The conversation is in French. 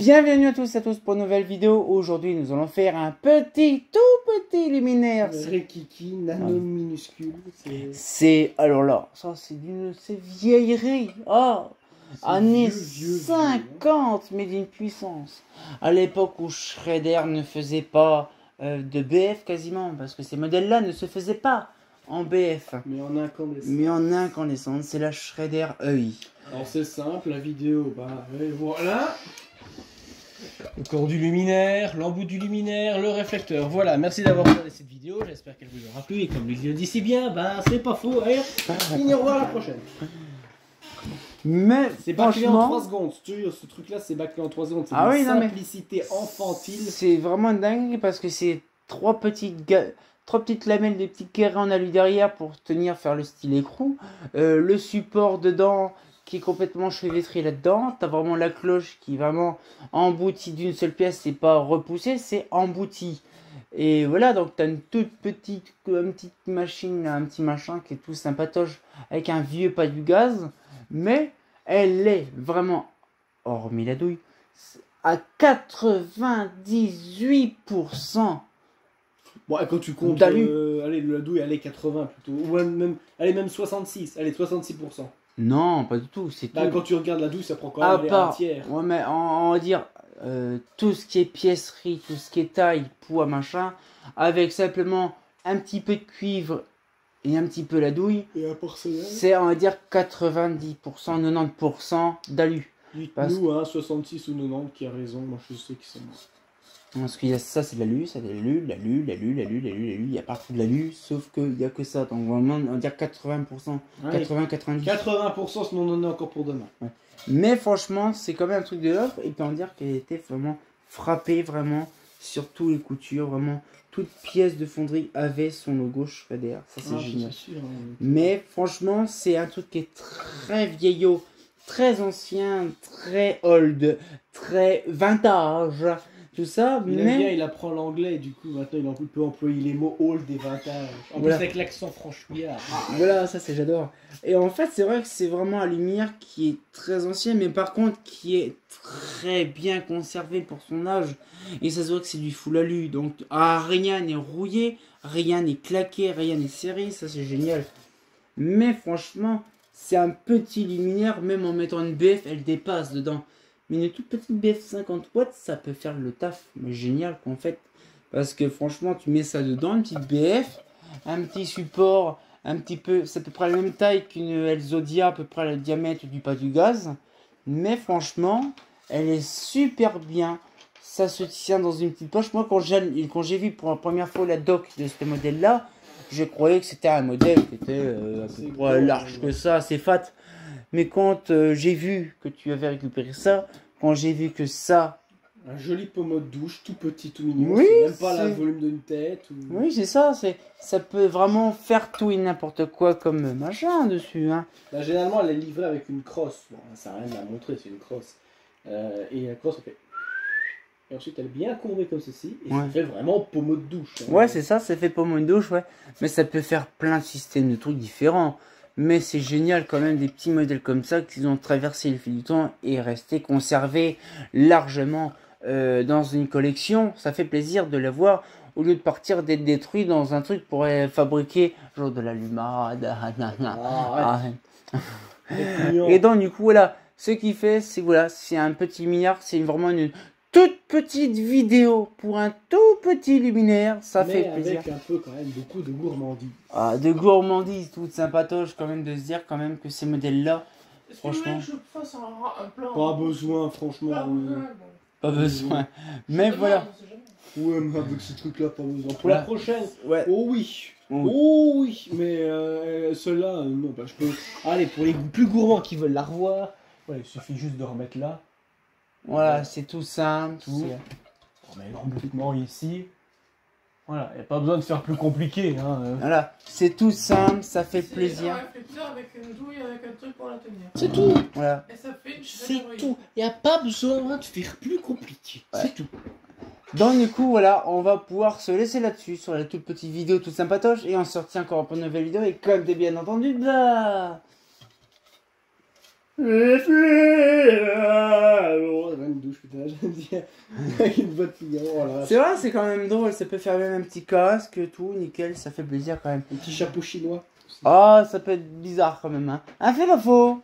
Bienvenue à tous pour une nouvelle vidéo. Aujourd'hui, nous allons faire un tout petit luminaire. Rikiki, nano minuscule. Alors là, ça c'est vieillerie. Oh, années vieux, 50, mais d'une puissance. À l'époque où Shredder ne faisait pas de BF quasiment, parce que ces modèles-là ne se faisaient pas en BF. Mais en incandescent. C'est la Shredder EI. Alors c'est simple, la vidéo, voilà. Le corps du luminaire, l'embout du luminaire, le réflecteur. Voilà, merci d'avoir regardé cette vidéo, j'espère qu'elle vous aura plu. Et comme il le dit si bien, c'est pas faux. Allez, au revoir à la prochaine. Mais c'est bâclé en 3 secondes, ce truc-là c'est bâclé en 3 secondes. C'est une simplicité enfantine. C'est vraiment dingue parce que c'est trois petites lamelles de petits carrés en alu derrière pour faire le style écrou. Le support dedans qui est complètement chevêtré là-dedans. T'as vraiment la cloche qui est vraiment emboutie d'une seule pièce, c'est pas repoussé, c'est embouti. Et voilà, donc t'as une petite machine, un petit machin qui est tout sympatoche avec un vieux pas du gaz, mais elle est vraiment, hormis la douille, à 98%. Bon, quand tu comptes, allez, la douille, elle est 80 plutôt, ou même 66, allez, 66%. Non, pas du tout. C'est tout. Quand tu regardes la douille, ça prend quand même un tiers. Ouais, mais on va dire tout ce qui est piècerie, tout ce qui est taille, poids, machin, avec simplement un petit peu de cuivre et un petit peu la douille. Et un porcelaine. C'est, on va dire, 90%, 90% d'alu. Dites-nous, 66 ou 90 qui a raison. Moi, je sais que c'est moi. Parce qu'il y a ça, c'est de l'alu, ça, c'est de l'alu, il y a partout de l'alu, sauf qu'il n'y a que ça. Donc vraiment, on va dire 80%, ouais. 80-90%. 80%, sinon on en a encore pour demain. Ouais. Mais franchement, c'est quand même un truc de l'offre, et puis on va dire qu'elle était vraiment frappée, vraiment, sur toutes les coutures, vraiment, toute pièce de fonderie avait son logo Shredder, ça c'est génial. Sûr, hein. Mais franchement, c'est un truc qui est très vieillot, très ancien, très old, très vintage. Tout ça, il apprend l'anglais, du coup maintenant il peut employer les mots old et vintage. En plus avec l'accent franchouillard. Voilà, ça c'est j'adore. Et en fait c'est vrai que c'est vraiment un luminaire qui est très ancien, mais par contre qui est très bien conservé pour son âge. Et ça se voit que c'est du full alu, donc rien n'est rouillé, rien n'est claqué, rien n'est serré, ça c'est génial. Mais franchement, c'est un petit luminaire, même en mettant une BF, elle dépasse dedans. Mais une toute petite BF 50 watts, ça peut faire le taf. Mais génial qu'en fait. Parce que franchement, tu mets ça dedans, une petite BF, un petit support, un petit peu, c'est à peu près la même taille qu'une Elzodia, à peu près le diamètre du pas du gaz. Mais franchement, elle est super bien. Ça se tient dans une petite poche. Moi, quand j'ai vu pour la première fois la doc de ce modèle-là, je croyais que c'était un modèle qui était à peu près large que ça, assez fat. Mais quand j'ai vu que tu avais récupéré ça, quand j'ai vu que ça... Un joli pommeau de douche, tout petit, tout mignon, oui, c'est même pas le volume d'une tête. Ou... Oui, c'est ça, ça peut vraiment faire tout et n'importe quoi comme machin dessus. Hein. Généralement, elle est livrée avec une crosse. Bon, ça n'a rien à montrer, c'est une crosse. Et la crosse, elle fait... Et ensuite, elle est bien courbée comme ceci, et ça fait vraiment pommeau de douche. Hein. Ouais, c'est ça, ça fait pommeau de douche, ouais. Mais ça peut faire plein de systèmes de trucs différents. Mais c'est génial quand même des petits modèles comme ça qui ont traversé le fil du temps et resté conservés largement dans une collection. Ça fait plaisir de les voir au lieu de partir d'être détruit dans un truc pour fabriquer genre de l'allumade. Et donc du coup voilà, ce qui fait c'est voilà, c'est un petit milliard, c'est vraiment une toute petite vidéo pour un tout petit luminaire, ça fait plaisir. Avec un peu quand même beaucoup de gourmandise. Ah, de gourmandise, toute sympatoche quand même de se dire quand même que ces modèles-là, franchement... Que je fasse un plan. Pas besoin, franchement. Pas besoin. Mais voilà. Ouais, mais avec ce truc-là, pas besoin. Pour la prochaine, ouais. Oh oui. Oh oui. Mais ceux-là, non, je peux... Allez, pour les plus gourmands qui veulent la revoir, il suffit juste de remettre là. Voilà, c'est tout simple. On met l'emboutement ici. Voilà, il n'y a pas besoin de faire plus compliqué. Hein. Voilà, c'est tout simple, ça fait plaisir. Un réflecteur avec une douille avec un truc pour la tenir. C'est tout. Voilà. Et ça fait une C'est tout. Il n'y a pas besoin de faire plus compliqué. Ouais. C'est tout. Donc du coup, voilà, on va pouvoir se laisser là-dessus, sur la toute petite vidéo toute sympatoche. Et on se retient encore pour une nouvelle vidéo. Et comme t'es bien entendu, bah... Oh, une douche, putain, je me dis. Avec une voix de Figaro, oh là là. C'est vrai, c'est quand même drôle, ça peut faire même un petit casque, tout, nickel, ça fait plaisir quand même. Un petit chapeau chinois. Ah, ça peut être bizarre quand même, hein. Ah, fais pas faux.